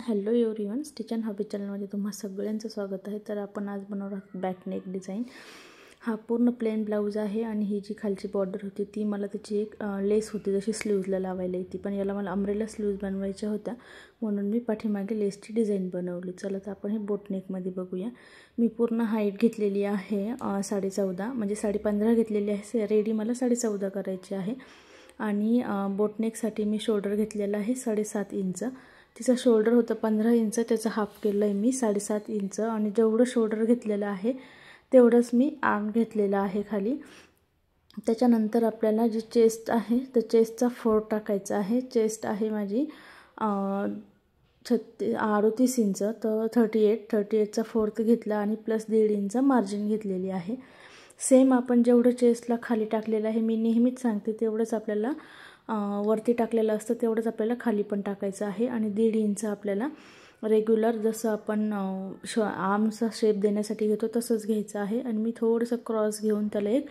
Hello everyone, stitch and hobby चॅनलमध्ये तुम्हा सगळ्यांचं स्वागत आहे। तर आपण आज बनवणार आहोत बॅक नेक डिझाईन। हा पूर्ण प्लेन ब्लाउज आहे आणि ही जी खालची बॉर्डर होती ती मला त्याची एक लेस होती जशी स्लीव्जला लावायला येते, पण याला मला अम्ब्रेला स्लीव्ज बनवायच्या होत्या म्हणून मी पाठीमागे लेसची डिझाईन बनवली। चला तर आपण हे बोट नेकमध्ये बघूया। मी पूर्ण हाईट घेतलेली आहे 14.5, म्हणजे 15.5 घेतलेली आहे। रेडी मला 14.5 करायची आहे आणि बोट नेकसाठी मी शोल्डर घेतलेला आहे 7.5 इंच। तिचा शोल्डर होता 15 इंच, त्याचा हाफ केलं आहे मी 7.5 इंच आणि जेवढं शोल्डर घेतलेलं आहे तेवढंच मी आर्म घेतलेला आहे खाली। त्याच्यानंतर आपल्याला जी चेस्ट आहे तर चेस्टचा फोर टाकायचा आहे। चेस्ट आहे माझी 38 इंच, तर 38चा फोर्थ घेतला आणि प्लस 1.5 इंच मार्जिन घेतलेली आहे। सेम आपण जेवढं चेस्टला खाली टाकलेलं आहे, मी नेहमीच सांगते तेवढंच आपल्याला वरती टाकलेलं असतं तेवढंच आपल्याला खाली पण टाकायचं आहे आणि 1.5 इंच आपल्याला रेग्युलर जसं आपण आर्मचा शेप देण्यासाठी घेतो तसंच घ्यायचं आहे। आणि मी थोडंसं क्रॉस घेऊन त्याला एक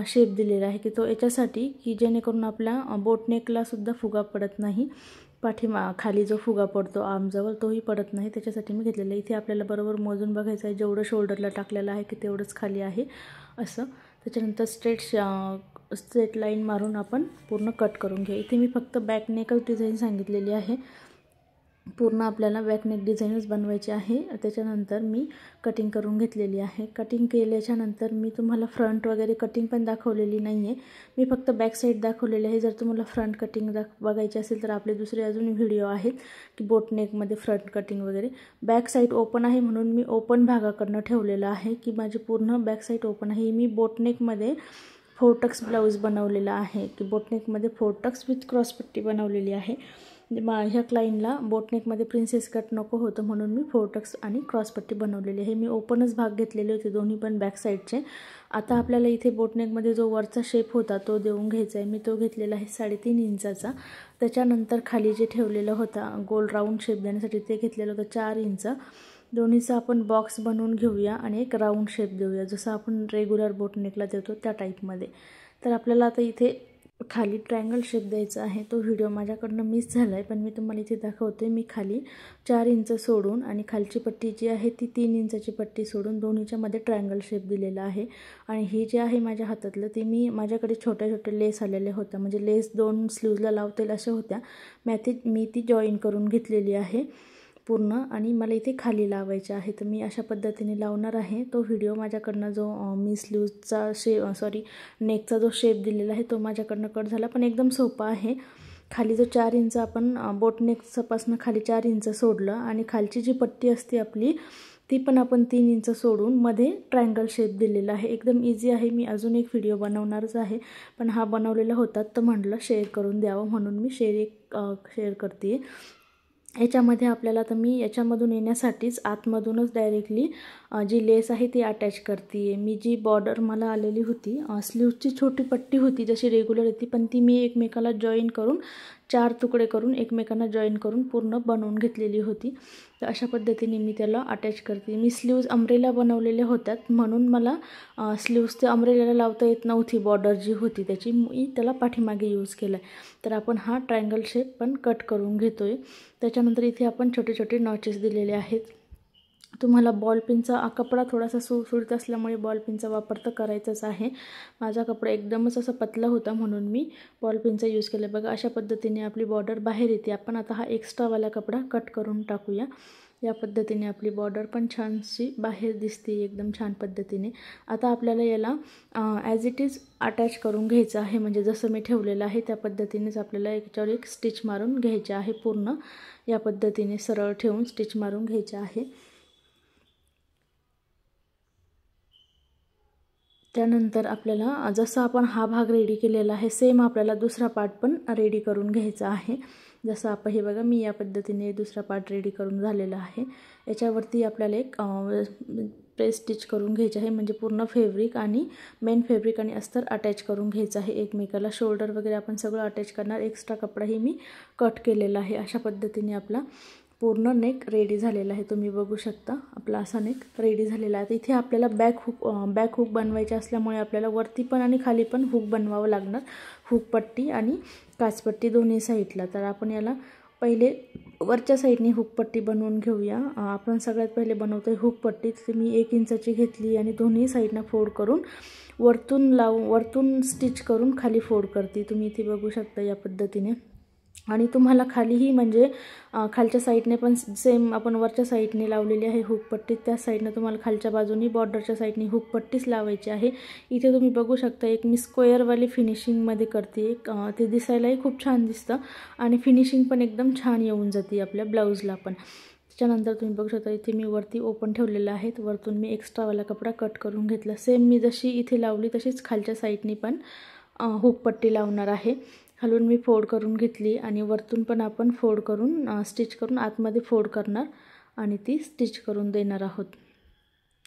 शेप दिलेला आहे की तो याच्यासाठी की जेणेकरून आपल्या बोट नेकला सुद्धा फुगा पडत नाही, खाली जो फुगा पडतो आर्मजवळ तोही पडत नाही, त्याच्यासाठी मी घेतलेलं आहे। इथे आपल्याला बरोबर मोजून बघायचं आहे जेवढं शोल्डरला टाकलेलं आहे की तेवढंच खाली आहे असं। त्याच्यानंतर स्ट्रेट लाईन मारून आपण पूर्ण कट करून घ्या। इथे मी फक्त बॅक नेकच डिझाईन सांगितलेली आहे, पूर्ण आपल्याला बॅक नेक डिझाईनच बनवायची आहे। त्याच्यानंतर मी कटिंग करून घेतलेली आहे। कटिंग केल्याच्या नंतर मी तुम्हाला फ्रंट वगैरे कटिंग पण दाखवलेली नाही आहे, मी फक्त बॅक साईड दाखवलेली आहे। जर तुम्हाला फ्रंट कटिंग बघायची असेल तर आपले दुसरे अजून व्हिडिओ आहेत की बोट नेकमध्ये फ्रंट कटिंग वगैरे। बॅक साईड ओपन आहे म्हणून मी ओपन भागाकडनं ठेवलेलं आहे की माझी पूर्ण बॅक साईड ओपन आहे। मी बोट नेकमध्ये 4 टक्स ब्लाऊज बनवलेला आहे की बोट नेकमध्ये 4 टक्स विथ क्रॉसपट्टी बनवलेली आहे। ह्या क्लाइंटला बोट नेकमध्ये प्रिन्सेस कट नको होतं म्हणून मी 4 टक्स आणि क्रॉसपट्टी बनवलेली आहे। मी ओपनच भाग घेतलेले होते दोन्ही पण बॅक साईडचे। आता आपल्याला इथे बोट नेकमध्ये जो वरचा शेप होता तो देऊन घ्यायचा आहे। मी तो घेतलेला आहे 3.5 इंचाचा। त्याच्यानंतर खाली जे ठेवलेलं होता गोल राऊंड शेप देण्यासाठी ते घेतलेलं होतं 4 इंच। दोन्हीचा आपण बॉक्स बनवून घेऊया आणि एक राऊंड शेप देऊया जसं आपण रेग्युलर बोट नेकला देतो त्या टाईपमध्ये। तर आपल्याला आता इथे खाली ट्रायंगल शेप द्यायचा आहे, तो व्हिडिओ माझ्याकडनं मिस झाला आहे पण मी तुम्हाला इथे दाखवते। मी खाली 4 इंच सोडून आणि खालची पट्टी जी आहे ती 3 इंचाची पट्टी सोडून दोन्हीच्या मध्ये ट्रायंगल शेप दिलेला आहे। आणि हे जे आहे माझ्या हातातलं ते माझ्याकडे छोटे लेस आलेले होत्या, म्हणजे लेस 2 स्लीव्जला लावता येईल अशा होत्या, मी ती जॉईन करून घेतलेली आहे पूर्ण आणि मला इथे खाली लावायचे आहे। तर मी अशा पद्धतीने लावणार आहे। तो व्हिडिओ माझ्याकडनं जो मी स्लीव्जचा नेकचा जो शेप दिलेला आहे तो माझ्याकडनं कट झाला, पण एकदम सोपा आहे। खाली जो 4 इंच आपण बोट नेकपासून खाली 4 इंच सोडलं आणि खालची जी पट्टी असते आपली ती पण आपण 3 इंच सोडून मध्ये ट्रायंगल शेप दिलेला आहे। एकदम इझी आहे। मी अजून एक व्हिडिओ बनवणारच आहे पण हा बनवलेला होता तर म्हटलं शेअर करून द्यावं म्हणून मी शेअर करते। याच्यामध्ये आपल्याला तर मी याच्यामधून येण्यासाठीच आतमधूनच डायरेक्टली जी लेस आहे ती अटॅच करते। मी जी बॉर्डर मला आलेली होती स्लीव्जची छोटी पट्टी होती जशी रेग्युलर येते, पण ती मी एकमेकाला जॉईन करून 4 तुकडे करून एकमेकांना जॉईन करून पूर्ण बनवून घेतलेली होती। तर अशा पद्धतीने मी त्याला अटॅच करते। मी स्लीव्ज अम्ब्रेला बनवलेल्या होत्यात म्हणून मला स्लीव्ज ते अम्ब्रेलाला लावता येत नव्हती, बॉर्डर जी होती त्याची मी त्याला पाठीमागे यूज केला आहे। तर आपण हा ट्रायंगल शेप पण कट करून घेतोय। त्याच्यानंतर इथे आपण छोटे छोटे नॉचेस दिलेले आहेत। तुम्हाला बॉल पिनचा कपडा थोडासा सुटसुटीत असल्यामुळे बॉल पिनचा वापर तर करायचाच आहे। माझा कपडा एकदमच असा पतला होता म्हणून मी बॉल पिनचा यूज केला। बघा अशा पद्धतीने आपली बॉर्डर बाहेर येते। आपण आता हा एक्स्ट्रावाला कपडा कट करून टाकूया। या पद्धतीने आपली बॉर्डर पण छानशी बाहेर दिसते एकदम छान पद्धतीने। आता आपल्याला याला ॲज इट इज अटॅच करून घ्यायचं आहे, म्हणजे जसं मी ठेवलेलं आहे त्या पद्धतीनेच आपल्याला याच्यावर एक स्टिच मारून घ्यायचे आहे। पूर्ण या पद्धतीने सरळ ठेवून स्टिच मारून घ्यायचे आहे। त्यानंतर आपल्याला जसं आपण हा भाग रेडी केलेला आहे सेम आपल्याला दुसरा पार्ट पण रेडी करून घ्यायचा आहे। जसं आपण हे बघा मी या पद्धतीने दुसरा पार्ट रेडी करून झालेला आहे। याच्यावरती आपल्याला एक प्रेस स्टिच करून घ्यायचे आहे, म्हणजे पूर्ण फॅब्रिक आणि मेन फॅब्रिक आणि अस्तर अटॅच करून घ्यायचं आहे एकमेकाला। शोल्डर वगैरे आपण सगळं अटॅच करणार। एक्स्ट्रा कपडाही मी कट केलेला आहे। अशा पद्धतीने आपला पूर्ण नेक रेडी झालेला आहे। तुम्ही बघू शकता आपला असा नेक रेडी झालेला आहे। इथे आपल्याला बॅक हुक बनवायचे असल्यामुळे आपल्याला वरती पण आणि खाली पण हुक बनवावं लागणार, हुक पट्टी आणि काचपट्टी दोन्ही साईडला। तर आपण याला पहिले वरच्या साईडने हुकपट्टी बनवून घेऊया। आपण सगळ्यात पहिले बनवतोय हुकपट्टी। तर मी 1 इंचाची घेतली आणि दोन्ही साईडना फोल्ड करून वरतून स्टिच करून खाली फोल्ड करते। तुम्ही इथे बघू शकता या पद्धतीने। आणि तुम्हाला खालीही म्हणजे खालच्या साईडने पण सेम आपण वरच्या साईडने लावलेली आहे हुकपट्टी, त्या साईडने तुम्हाला खालच्या बाजूनी बॉर्डरच्या साईडने हुकपट्टीच लावायची आहे। इथे तुम्ही बघू शकता एक मी स्क्वेअरवाली फिनिशिंगमध्ये करते। ते दिसायलाही खूप छान दिसतं आणि फिनिशिंग पण एकदम छान येऊन जाते आपल्या ब्लाऊजला पण। त्याच्यानंतर तुम्ही बघू शकता इथे मी वरती ओपन ठेवलेलं आहे, वरतून मी एक्स्ट्रावाला कपडा कट करून घेतला। सेम मी जशी इथे लावली तशीच खालच्या साईडने पण हुकपट्टी लावणार आहे। खालून मी फोल्ड करून घेतली आणि वरतून पण आपण फोल्ड करून स्टिच करून आतमध्ये फोल्ड करणार आणि ती स्टिच करून देणार आहोत।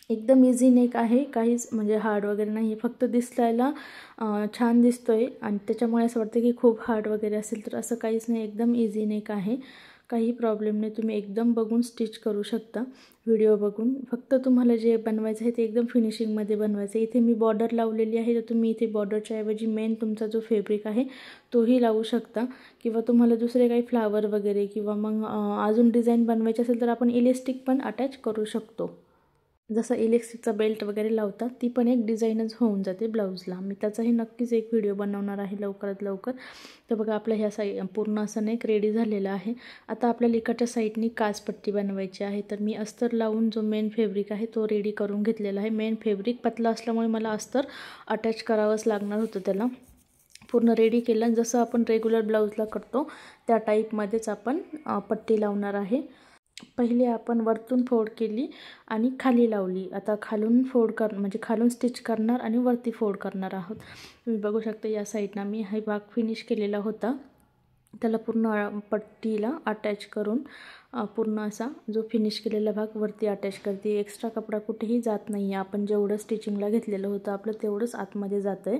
एकदम इझी नेक आहे, काहीच म्हणजे हार्ड वगैरे नाही, फक्त दिसायला छान दिसतोय आणि त्याच्यामुळे असं वाटतं की खूप हार्ड वगैरे असेल, तर असं काहीच नाही, एकदम इझी नेक आहे, काही प्रॉब्लेम नाही। तुम्ही एकदम बघून स्टिच करू शकता व्हिडिओ बघून। फक्त तुम्हाला जे बनवायचं आहे ते एकदम फिनिशिंगमध्ये बनवायचं आहे। इथे मी बॉर्डर लावलेली आहे, तर तुम्ही इथे बॉर्डरच्या ऐवजी मेन तुमचा जो फॅब्रिक आहे तोही लावू शकता किंवा तुम्हाला दुसरे काही फ्लावर वगैरे किंवा मग अजून डिझाईन बनवायची असेल तर आपण इलास्टिक पण अटॅच करू शकतो। जसं इलेक्ट्रिकचा बेल्ट वगैरे लावतात ती पण एक डिझाईनच होऊन जाते ब्लाऊजला। मी त्याचाही नक्कीच एक व्हिडिओ बनवणार आहे लवकरात लवकर। तर बघा आपल्या ह्या पूर्ण असं नेक रेडी झालेला आहे। आता आपल्याला इकडच्या साईडनी काचपट्टी बनवायची आहे। तर मी अस्तर लावून जो मेन फॅब्रिक आहे तो रेडी करून घेतलेला आहे। मेन फॅब्रिक पतला असल्यामुळे मला अस्तर अटॅच करावंच लागणार होतं त्याला। पूर्ण रेडी केलं, जसं आपण रेग्युलर ब्लाऊजला करतो त्या टाईपमध्येच आपण पट्टी लावणार आहे। पहिले आपण वरतून फोल्ड केली आणि खाली लावली, आता खालून म्हणजे खालून स्टिच करणार आणि वरती फोल्ड करणार आहोत। तुम्ही बघू शकता या साईडना मी हा भाग फिनिश केलेला होता, त्याला पूर्ण पट्टीला अटॅच करून पूर्ण असा जो फिनिश केलेला भाग वरती अटॅच करते। एक्स्ट्रा कपडा कुठेही जात नाही आहे, आपण जेवढं स्टिचिंगला घेतलेलं होतं आपलं तेवढंच आतमध्ये जातं आहे।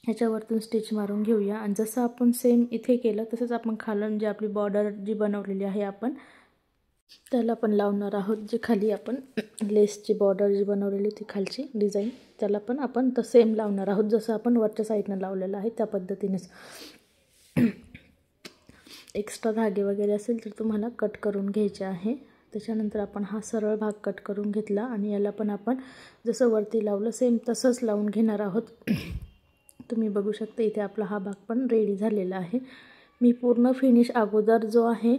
ह्याच्यावरतून स्टिच मारून घेऊया आणि जसं आपण सेम इथे केलं तसंच आपण खालून जी आपली बॉर्डर जी बनवलेली आहे आपण त्याला पण लावणार आहोत। जे खाली आपण लेसची बॉर्डर जी बनवलेली ती खालची डिझाईन त्याला पण आपण तर सेम लावणार आहोत, जसं आपण वरच्या साईडनं लावलेलं आहे त्या पद्धतीनेच। एक्स्ट्रा धागे वगैरे असेल तर तुम्हाला कट करून घ्यायचे आहे। त्याच्यानंतर आपण हा सरळ भाग कट करून घेतला आणि याला पण आपण जसं वरती लावलं सेम तसंच लावून घेणार आहोत। तुम्ही बघू शकता इथे आपला हा भाग पण रेडी झालेला आहे। मी पूर्ण फिनिश अगोदर जो आहे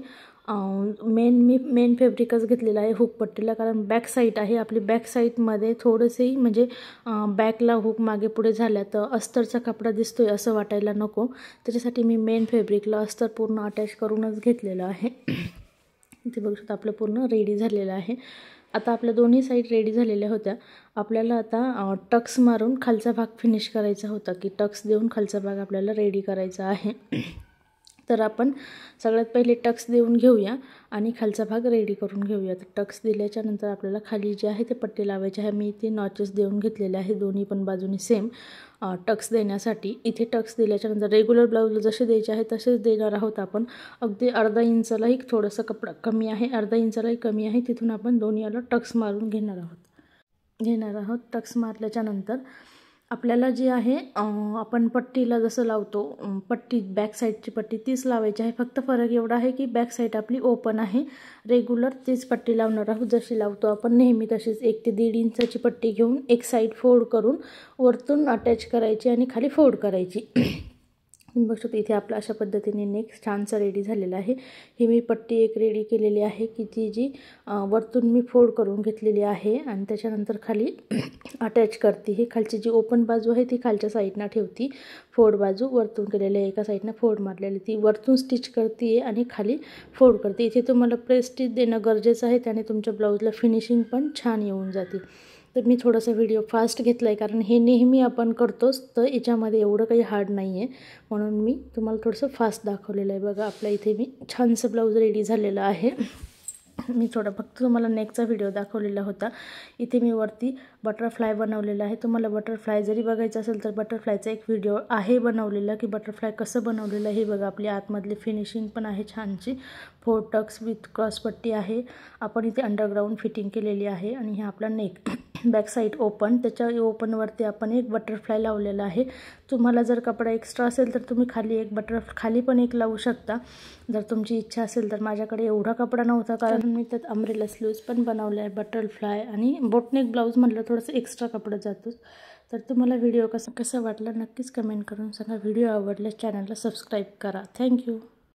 मेन फॅब्रिकच घेतलेला आहे हुकपट्टीला, कारण बॅक साईड आहे आपली, बॅक साईडमध्ये थोडंसंही म्हणजे बॅकला हुक मागे पुढे झाल्या तर अस्तरचा कपडा दिसतोय असं वाटायला नको, त्याच्यासाठी मी मेन फॅब्रिकला अस्तर पूर्ण अटॅच करूनच घेतलेलं आहे। इथे बघू शकता आपलं पूर्ण रेडी झालेलं आहे। आता आपल्या दोन्ही साईड रेडी झालेल्या होत्या, आपल्याला आता टक्स मारून खालचा भाग फिनिश करायचा होता, की टक्स देऊन खालचा भाग आपल्याला रेडी करायचा आहे। तर आपण सगळ्यात पहिले टक्स देऊन घेऊया आणि खालचा भाग रेडी करून घेऊया। तर टक्स दिल्याच्या नंतर आपल्याला खाली जे आहे ते पट्टी लावायची आहे। मी इथे नॉचेस देऊन घेतलेले आहे दोन्ही पण बाजूनी सेम टक्स देण्यासाठी। इथे टक्स दिल्याच्या नंतर रेग्युलर ब्लाऊजला जसे द्यायचे आहे तसेच देणार आहोत आपण। अगदी अर्धा इंचालाही थोडंसं कपडा कमी आहे, अर्धा इंचालाही कमी आहे, तिथून आपण दोन्ही याला टक्स मारून घेणार आहोत। टक्स मारल्याच्या नंतर आपल्याला जी आहे आपण पट्टीला जसं लावतो पट्टी बॅक साईडची पट्टी तीच लावायची आहे, फक्त फरक एवढा आहे की बॅक साईड आपली ओपन आहे। रेग्युलर तीच पट्टी लावणार आहोत जशी लावतो आपण नेहमी तशीच। 1 ते 1.5 इंचाची पट्टी घेऊन एक साईड फोल्ड करून वरतून अटॅच करायची आणि खाली फोल्ड करायची। बघू शकता इथे आपला अशा पद्धतीने नेक छानसा रेडी झालेला आहे। ही मी पट्टी एक रेडी केलेली आहे की ती जी वरतून मी फोल्ड करून घेतलेली आहे आणि त्याच्यानंतर खाली अटॅच करते। ही खालची जी ओपन बाजू आहे ती खालच्या साईडना ठेवती, फोल्ड बाजू वरतून केलेली आहे, एका साईडनं फोल्ड मारलेली ती वरतून स्टिच करते आणि खाली फोल्ड करते। इथे तुम्हाला प्रेस स्टिच देणं गरजेचं आहे, त्याने तुमच्या ब्लाऊजला फिनिशिंग पण छान येऊन जाते। तर मी थोडासा व्हिडिओ फास्ट घेतला आहे, कारण हे नेहमी आपण करतोच, तर याच्यामध्ये एवढं काही हार्ड नाही आहे म्हणून मी तुम्हाला थोडंसं फास्ट दाखवलेलं आहे। बघा आपल्या इथे मी छानसं ब्लाऊज रेडी झालेलं आहे। मी फक्त तुम्हाला नेकचा व्हिडिओ दाखवलेला होता। इथे मी वरती बटरफ्लाय बनवलेला आहे। तुम्हाला बटरफ्लाय जरी बघायचं असेल तर बटरफ्लायचा एक व्हिडिओ आहे बनवलेला, की बटरफ्लाय कसं बनवलेलं हे बघा। आपली आतमधली फिनिशिंग पण आहे छानशी, 4 टक्स विथ क्रॉसपट्टी आहे, आपण इथे अंडरग्राऊंड फिटिंग केलेली आहे आणि हे आपला नेक बॅक साईड ओपन, त्याच्या ओपनवरती आपण एक बटरफ्लाय लावलेला आहे. तुम्हाला जर कपडा एक्स्ट्रा असेल तर तुम्ही खाली पण एक लावू शकता जर तुमची इच्छा असेल तर. माझ्याकडे एवढा कपडा नव्हता कारण मी त्यात अम्ब्रेला स्लीव्ज पण बनवले आहे, बटरफ्लाय आणि बोटनेक ब्लाऊज म्हटलं थोडंसं एक्स्ट्रा कपडा जातोच. तर तुम्हाला व्हिडिओ कसा वाटला नक्कीच कमेंट करून सांगा. व्हिडिओ आवडल्यास चॅनलला सबस्क्राईब करा. थँक्यू.